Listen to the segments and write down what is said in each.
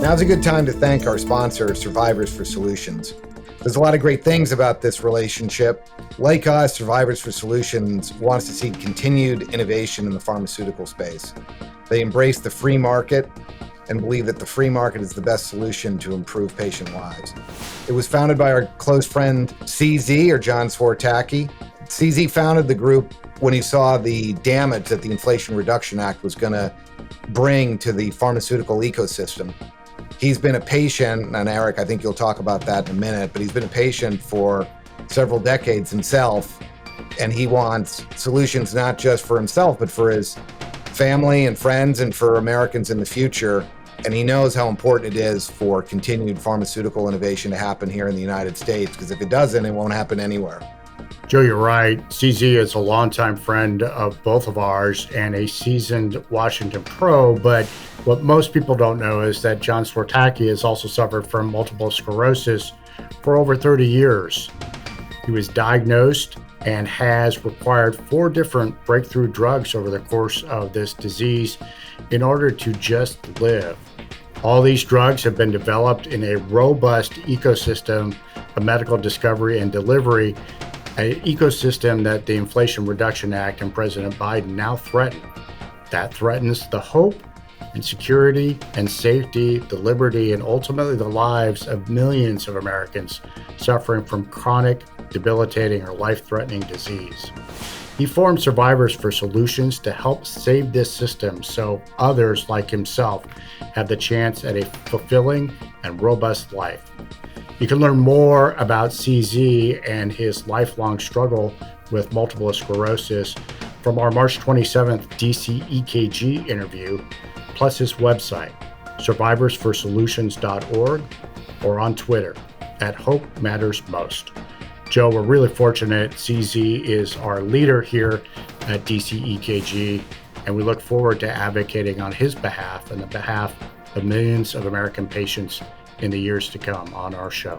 Now's a good time to thank our sponsor, Survivors for Solutions. There's a lot of great things about this relationship. Like us, Survivors for Solutions wants to see continued innovation in the pharmaceutical space. They embrace the free market and believe that the free market is the best solution to improve patient lives. It was founded by our close friend CZ, or John Swartacki. CZ founded the group when he saw the damage that the Inflation Reduction Act was going to bring to the pharmaceutical ecosystem. He's been a patient, and Eric, I think you'll talk about that in a minute, but he's been a patient for several decades himself, and he wants solutions not just for himself, but for his family and friends and for Americans in the future. And he knows how important it is for continued pharmaceutical innovation to happen here in the United States, because if it doesn't, it won't happen anywhere. Joe, you're right. CZ is a longtime friend of both of ours and a seasoned Washington pro. But what most people don't know is that John Swartacki has also suffered from multiple sclerosis for over 30 years. He was diagnosed and has required 4 different breakthrough drugs over the course of this disease in order to just live. All these drugs have been developed in a robust ecosystem of medical discovery and delivery, an ecosystem that the Inflation Reduction Act and President Biden now threaten. That threatens the hope and security and safety, the liberty, and ultimately the lives of millions of Americans suffering from chronic, debilitating, or life-threatening disease. He formed Survivors for Solutions to help save this system so others like himself have the chance at a fulfilling and robust life. You can learn more about CZ and his lifelong struggle with multiple sclerosis from our March 27th DC EKG interview, plus his website, survivorsforsolutions.org, or on Twitter @HopeMattersMost. Joe, we're really fortunate. CZ is our leader here at DC EKG, and we look forward to advocating on his behalf and the behalf of millions of American patients in the years to come on our show.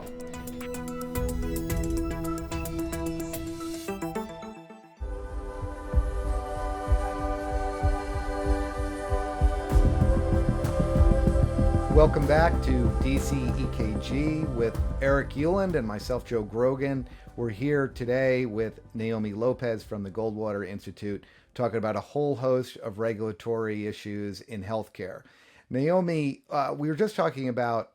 Welcome back to DC EKG with Eric Euland and myself, Joe Grogan. We're here today with Naomi Lopez from the Goldwater Institute, talking about a whole host of regulatory issues in healthcare. Naomi, we were just talking about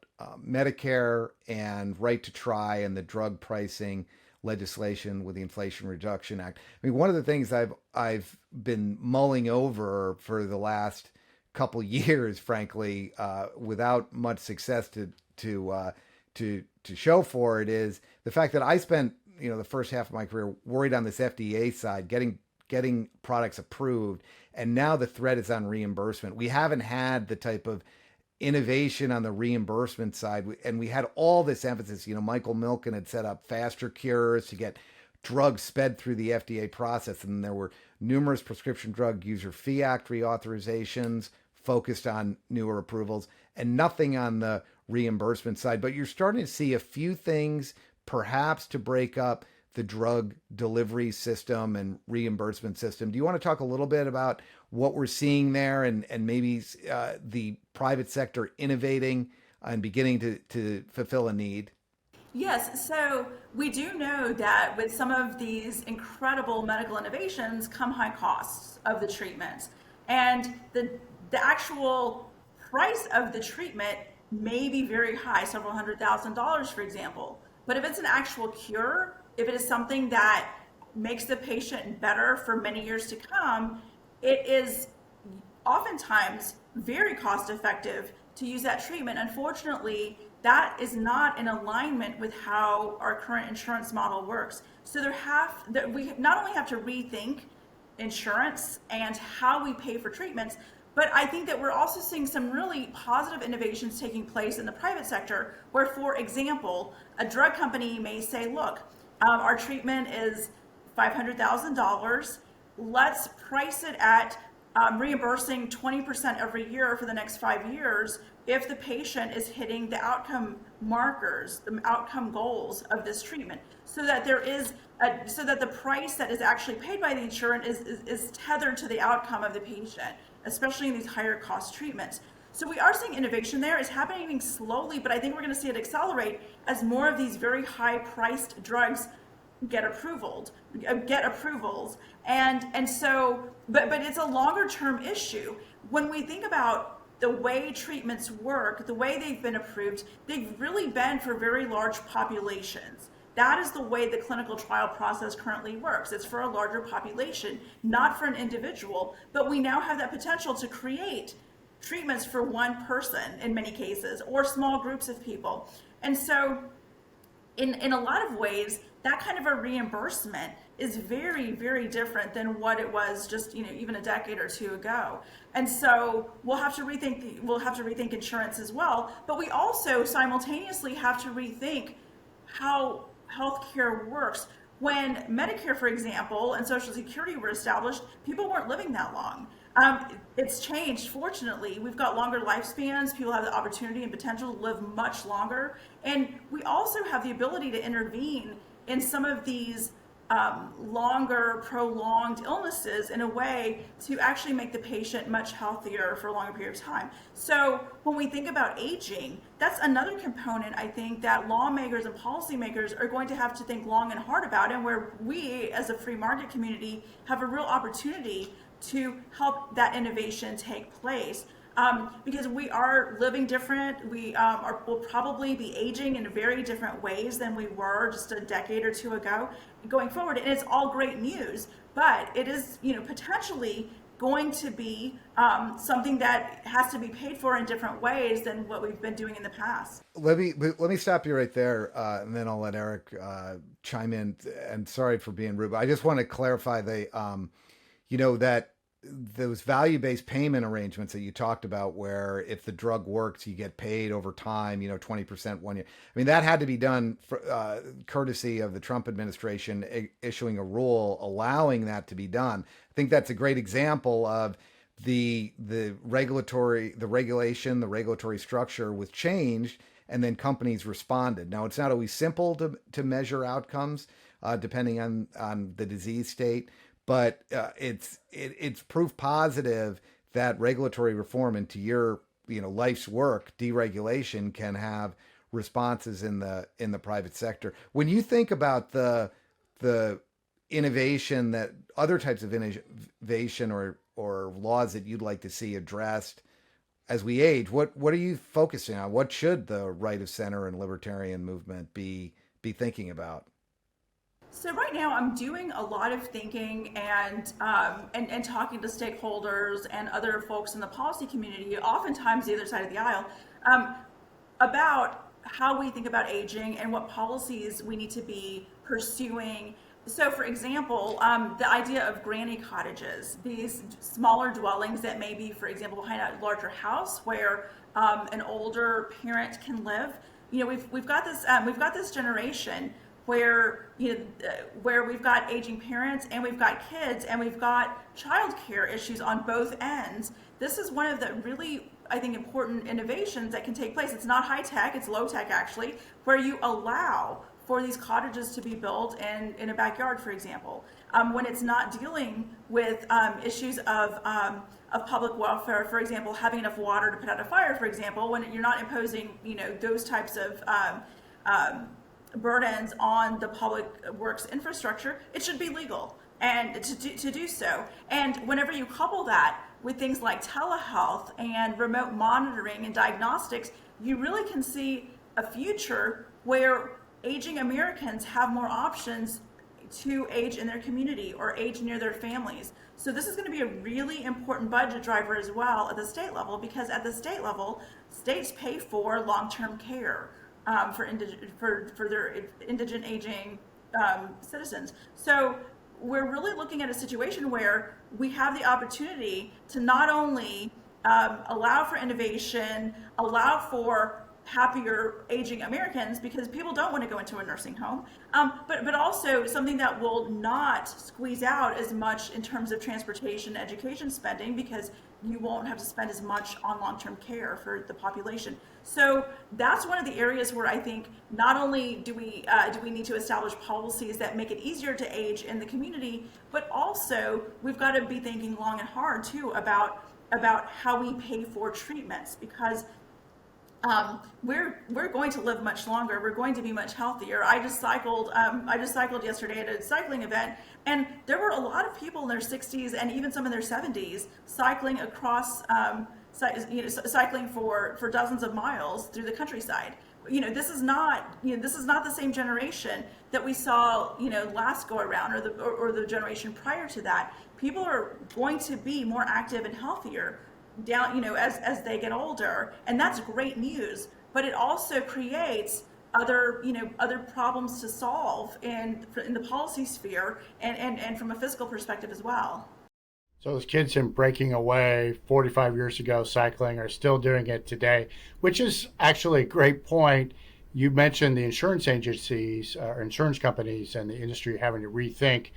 Medicare and right to try and the drug pricing legislation with the Inflation Reduction Act. I mean, one of the things I've been mulling over for the last couple years, frankly, without much success to show for it, is the fact that I spent the first half of my career worried on this FDA side, getting products approved, and now the threat is on reimbursement. We haven't had the type of innovation on the reimbursement side, and we had all this emphasis. Michael Milken had set up faster cures to get drugs sped through the FDA process, and there were numerous Prescription Drug User Fee Act reauthorizations focused on newer approvals, and nothing on the reimbursement side. But you're starting to see a few things, perhaps, to break up the drug delivery system and reimbursement system. Do you want to talk a little bit about what we're seeing there, and maybe the private sector innovating and beginning to fulfill a need? Yes, so we do know that with some of these incredible medical innovations come high costs of the treatments. And the actual price of the treatment may be very high, several $100,000, for example. But if it's an actual cure, if it is something that makes the patient better for many years to come, it is oftentimes very cost effective to use that treatment. Unfortunately, that is not in alignment with how our current insurance model works. So we not only have to rethink insurance and how we pay for treatments, but I think that we're also seeing some really positive innovations taking place in the private sector, where, for example, a drug company may say, look, our treatment is $500,000. Let's price it at reimbursing 20% every year for the next 5 years if the patient is hitting the outcome markers, the outcome goals of this treatment, so that so that the price that is actually paid by the insurance is tethered to the outcome of the patient, especially in these higher cost treatments. So we are seeing innovation there. It's happening slowly, but I think we're going to see it accelerate as more of these very high-priced drugs get approvals, and so, but it's a longer-term issue. When we think about the way treatments work, the way they've been approved, they've really been for very large populations. That is the way the clinical trial process currently works. It's for a larger population, not for an individual, but we now have that potential to create treatments for one person in many cases, or small groups of people. And so in a lot of ways, that kind of a reimbursement is very, very different than what it was just, even a decade or two ago. And so we'll have to rethink insurance as well, but we also simultaneously have to rethink how healthcare works. When Medicare, for example, and Social Security were established, people weren't living that long. It's changed, fortunately. We've got longer lifespans. People have the opportunity and potential to live much longer. And we also have the ability to intervene in some of these longer, prolonged illnesses in a way to actually make the patient much healthier for a longer period of time. So when we think about aging, that's another component, I think, that lawmakers and policymakers are going to have to think long and hard about, and where we as a free market community have a real opportunity to help that innovation take place. Because we are living different, will probably be aging in very different ways than we were just a decade or two ago going forward. And it's all great news, but it is, potentially going to be something that has to be paid for in different ways than what we've been doing in the past. Let me stop you right there, and then I'll let Eric chime in. And sorry for being rude, but I just want to clarify that those value-based payment arrangements that you talked about, where if the drug works, you get paid over time, 20% 1 year. I mean, that had to be done for, courtesy of the Trump administration issuing a rule allowing that to be done. I think that's a great example of the regulatory structure was changed, and then companies responded. Now, it's not always simple to measure outcomes depending on the disease state. But it's proof positive that regulatory reform into your life's work, deregulation, can have responses in the private sector. When you think about the innovation, that other types of innovation or laws that you'd like to see addressed as we age, what are you focusing on? What should the right of center and libertarian movement be thinking about? So right now I'm doing a lot of thinking and talking to stakeholders and other folks in the policy community, oftentimes the other side of the aisle, about how we think about aging and what policies we need to be pursuing. So for example, the idea of granny cottages, these smaller dwellings that may be, for example, behind a larger house where an older parent can live. We've got this generation where we've got aging parents and we've got kids and we've got childcare issues on both ends. This is one of the really, I think, important innovations that can take place. It's not high tech, it's low tech actually, where you allow for these cottages to be built in a backyard, for example, when it's not dealing with issues of public welfare, for example, having enough water to put out a fire, for example, when you're not imposing those types of burdens on the public works infrastructure. It should be legal and to do so. And whenever you couple that with things like telehealth and remote monitoring and diagnostics, you really can see a future where aging Americans have more options to age in their community or age near their families. So this is going to be a really important budget driver as well at the state level, because at the state level, states pay for long-term care for their indigent aging citizens. So we're really looking at a situation where we have the opportunity to not only allow for innovation, allow for happier aging Americans, because people don't want to go into a nursing home, but also something that will not squeeze out as much in terms of transportation, education spending, because you won't have to spend as much on long-term care for the population. So that's one of the areas where I think not only do we need to establish policies that make it easier to age in the community, but also we've got to be thinking long and hard too about about how we pay for treatments, because we're going to live much longer. We're going to be much healthier. I just cycled. I just cycled yesterday at a cycling event, and there were a lot of people in their 60s and even some in their 70s cycling across, cycling for dozens of miles through the countryside. This is not the same generation that we saw, last go around, or the generation prior to that. People are going to be more active and healthier down, as they get older, and that's great news. But it also creates other problems to solve in the policy sphere, and from a fiscal perspective as well. So those kids in breaking away 45 years ago cycling are still doing it today, which is actually a great point. You mentioned the insurance agencies or insurance companies and the industry having to rethink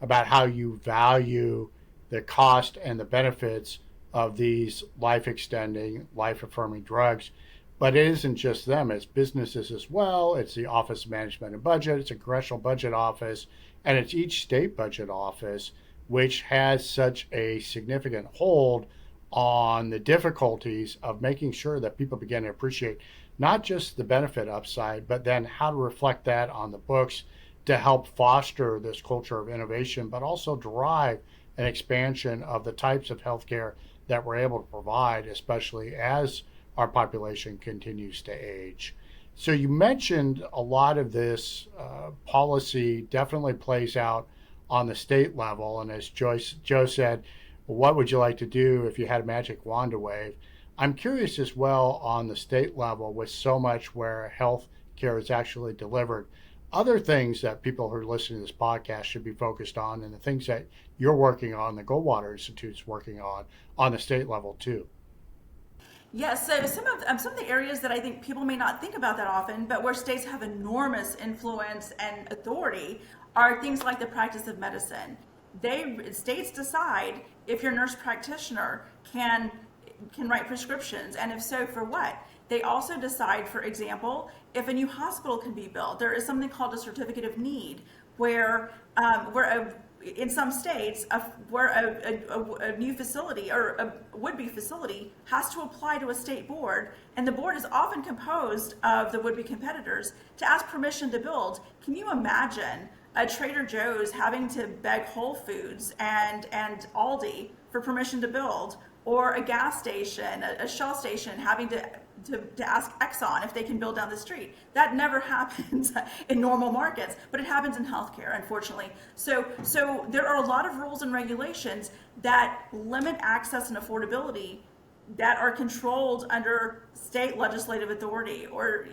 about how you value the cost and the benefits of these life extending, life affirming drugs. But it isn't just them, it's businesses as well. It's the Office of Management and Budget, it's a congressional budget office, and it's each state budget office, which has such a significant hold on the difficulties of making sure that people begin to appreciate not just the benefit upside, but then how to reflect that on the books to help foster this culture of innovation, but also drive an expansion of the types of healthcare that we're able to provide, especially as our population continues to age. So you mentioned a lot of this policy definitely plays out on the state level. And as Joe said, well, what would you like to do if you had a magic wand to wave? I'm curious as well on the state level with so much where health care is actually delivered. Other things that people who are listening to this podcast should be focused on, and the things that you're working on, the Goldwater Institute's working on the state level too. Yes, so some of the areas that I think people may not think about that often, but where states have enormous influence and authority, are things like the practice of medicine. States decide if your nurse practitioner can write prescriptions, and if so, for what. They also decide, for example, if a new hospital can be built. There is something called a certificate of need, where in some states, where a new facility or a would-be facility has to apply to a state board, and the board is often composed of the would-be competitors, to ask permission to build. Can you imagine a Trader Joe's having to beg Whole Foods and Aldi for permission to build, or a gas station, a Shell station having to ask Exxon if they can build down the street? That never happens in normal markets, but it happens in healthcare, unfortunately. So there are a lot of rules and regulations that limit access and affordability that are controlled under state legislative authority or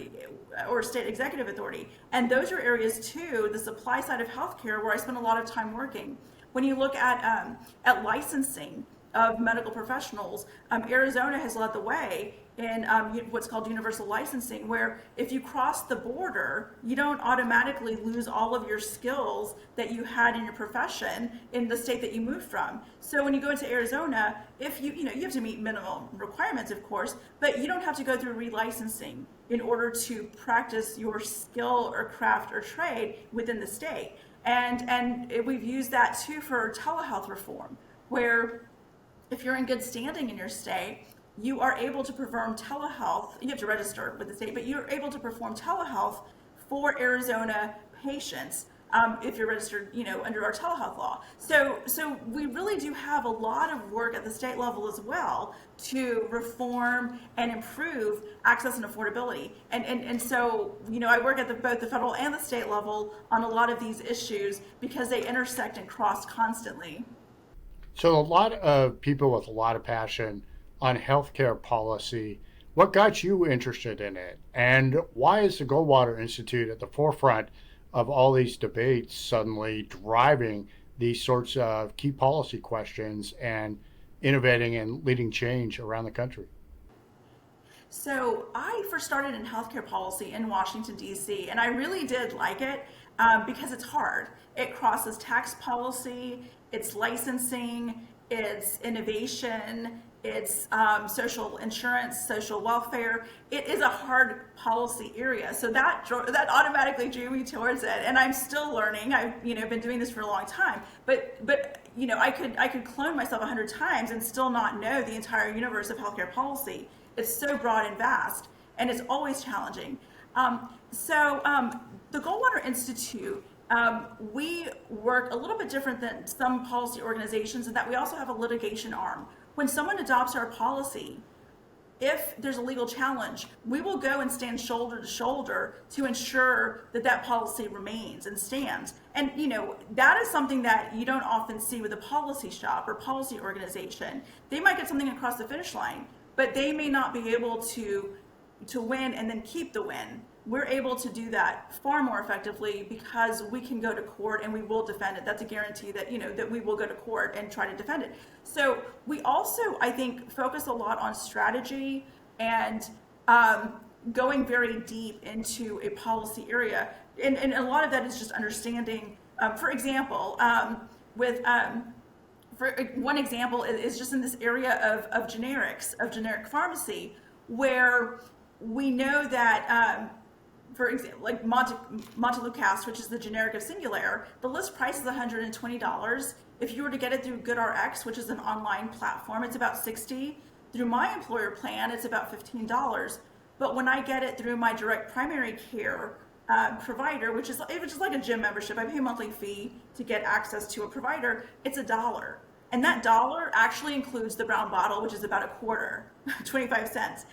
state executive authority. And those are areas too, the supply side of healthcare, where I spend a lot of time working. When you look at licensing of medical professionals, Arizona has led the way in what's called universal licensing, where if you cross the border, you don't automatically lose all of your skills that you had in your profession in the state that you moved from. So when you go into Arizona, if you have to meet minimum requirements, of course, but you don't have to go through relicensing in order to practice your skill or craft or trade within the state. And we've used that too for telehealth reform, where if you're in good standing in your state, you are able to perform telehealth. You have to register with the state, but you're able to perform telehealth for Arizona patients if you're registered, under our telehealth law. So we really do have a lot of work at the state level as well to reform and improve access and affordability. And so, I work at both the federal and the state level on a lot of these issues because they intersect and cross constantly. So a lot of people with a lot of passion on healthcare policy. What got you interested in it? And why is the Goldwater Institute at the forefront of all these debates, suddenly driving these sorts of key policy questions and innovating and leading change around the country? So I first started in healthcare policy in Washington, D.C., and I really did like it because it's hard. It crosses tax policy, it's licensing, it's innovation, it's social insurance, social welfare. It is a hard policy area, so that automatically drew me towards it. And I'm still learning. I've been doing this for a long time, but I could clone myself 100 times and still not know the entire universe of healthcare policy. It's so broad and vast, and it's always challenging. The Goldwater Institute, we work a little bit different than some policy organizations in that we also have a litigation arm. When someone adopts our policy, if there's a legal challenge, we will go and stand shoulder to shoulder to ensure that that policy remains and stands. And that is something that you don't often see with a policy shop or policy organization. They might get something across the finish line, but they may not be able to win and then keep the win. We're able to do that far more effectively because we can go to court and we will defend it. That's a guarantee that that we will go to court and try to defend it. So we also, I think, focus a lot on strategy and going very deep into a policy area. And a lot of that is just understanding. For example, for one example is just in this area of generics, of generic pharmacy, where we know that. For example, like Montelukast, which is the generic of Singulair, the list price is $120. If you were to get it through GoodRx, which is an online platform, it's about $60. Through my employer plan, it's about $15. But when I get it through my direct primary care provider, which is like a gym membership, I pay a monthly fee to get access to a provider, it's $1. And that dollar actually includes the brown bottle, which is about a quarter, 25 cents.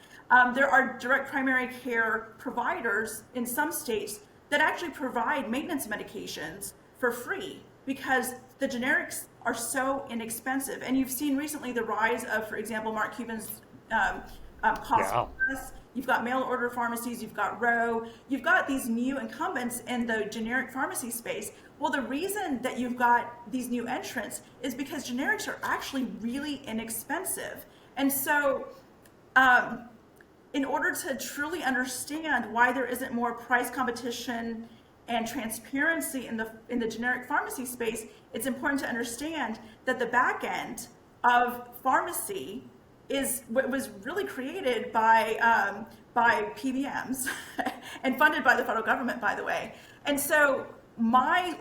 There are direct primary care providers in some states that actually provide maintenance medications for free because the generics are so inexpensive. And you've seen recently the rise of, for example, Mark Cuban's cost plus. You've got mail order pharmacies, you've got Roe, you've got these new incumbents in the generic pharmacy space. Well, the reason that you've got these new entrants is because generics are actually really inexpensive. And so, in order to truly understand why there isn't more price competition and transparency in the generic pharmacy space, it's important to understand that the back end of pharmacy was really created by PBMs and funded by the federal government, by the way. And so my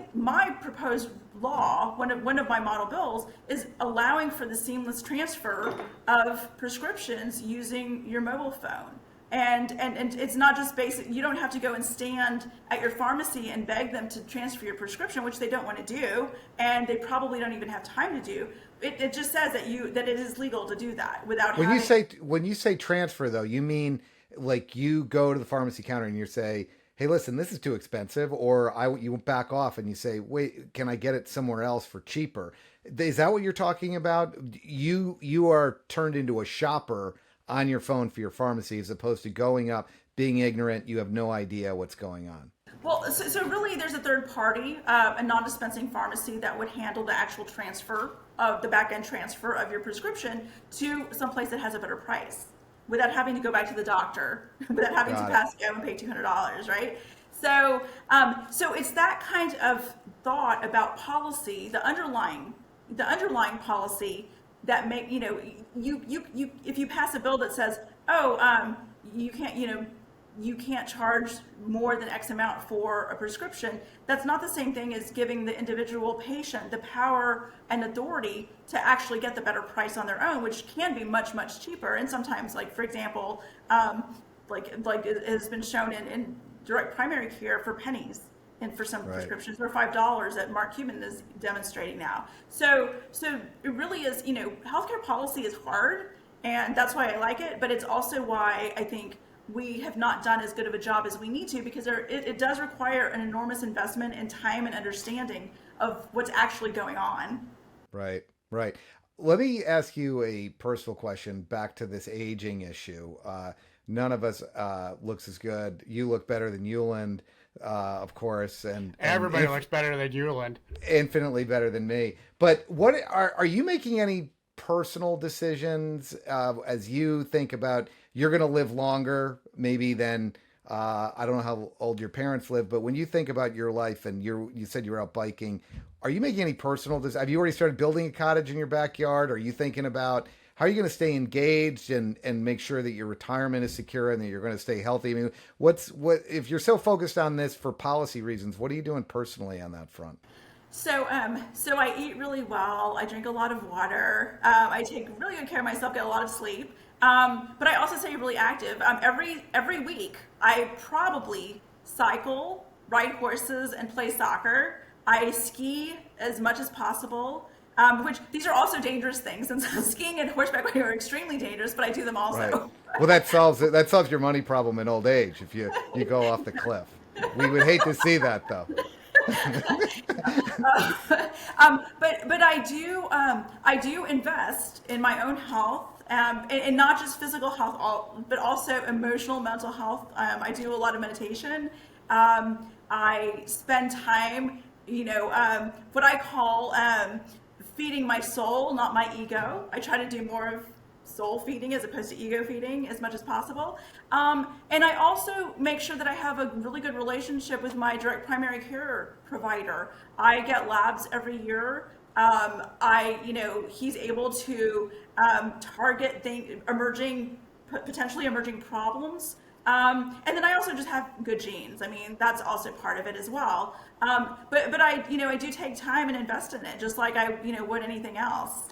proposed law, one of my model bills, is allowing for the seamless transfer of prescriptions using your mobile phone. And it's not just basic. You don't have to go and stand at your pharmacy and beg them to transfer your prescription, which they don't want to do, and they probably don't even have time to do. It just says that it is legal to do that without. When you say transfer, though, you mean like you go to the pharmacy counter and you say, hey, listen, this is too expensive, or you back off and you say, wait, can I get it somewhere else for cheaper? Is that what you're talking about? You are turned into a shopper on your phone for your pharmacy as opposed to going up, being ignorant, you have no idea what's going on. Well, so really there's a third party, a non-dispensing pharmacy that would handle the actual transfer of the back-end transfer of your prescription to someplace that has a better price, without having to go back to the doctor, without having to pass go and pay $200, right? So it's that kind of thought about policy, the underlying policy that make you if you pass a bill that says, you can't charge more than X amount for a prescription, that's not the same thing as giving the individual patient the power and authority to actually get the better price on their own, which can be much, much cheaper. And sometimes, like, for example, like it has been shown in direct primary care for pennies, and for some prescriptions or $5 that Mark Cuban is demonstrating now. So it really is, healthcare policy is hard, and that's why I like it, but it's also why I think we have not done as good of a job as we need to, because it does require an enormous investment in time and understanding of what's actually going on. Right. Let me ask you a personal question back to this aging issue. None of us looks as good. You look better than Euland, of course, and everybody looks better than Euland. Infinitely better than me. But what are you making any personal decisions as you think about you're going to live longer maybe than I don't know how old your parents live, but when you think about your life and you said you were out biking, are you making any personal decisions? Have you already started building a cottage in your backyard? Are you thinking about how are you going to stay engaged and make sure that your retirement is secure and that you're going to stay healthy? I mean, what if you're so focused on this for policy reasons, what are you doing personally on that front? So I eat really well. I drink a lot of water. I take really good care of myself. Get a lot of sleep. But I also stay really active. Every week, I probably cycle, ride horses, and play soccer. I ski as much as possible. Which these are also dangerous things, and so skiing and horseback riding are extremely dangerous. But I do them also. Right. Well, that solves your money problem in old age if you go off the cliff. We would hate to see that, though. But I do invest in my own health, and not just physical health, but also emotional, mental health. I do a lot of meditation. I spend time, what I call feeding my soul, not my ego. I try to do more of soul feeding as opposed to ego feeding as much as possible. And I also make sure that I have a really good relationship with my direct primary care provider. I get labs every year. He's able to target potentially emerging problems. And then I also just have good genes. I mean, that's also part of it as well. But I do take time and invest in it, just like I would anything else.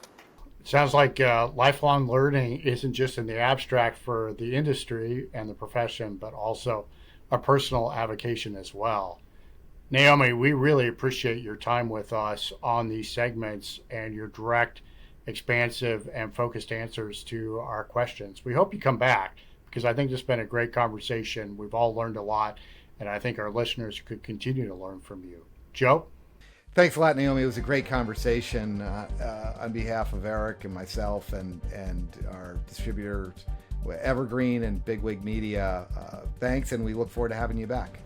Sounds like lifelong learning isn't just in the abstract for the industry and the profession, but also a personal avocation as well. Naomi, we really appreciate your time with us on these segments and your direct, expansive, and focused answers to our questions. We hope you come back because I think this has been a great conversation. We've all learned a lot, and I think our listeners could continue to learn from you. Joe? Thanks a lot, Naomi. It was a great conversation on behalf of Eric and myself and our distributors, Evergreen and Bigwig Media. Thanks, and we look forward to having you back.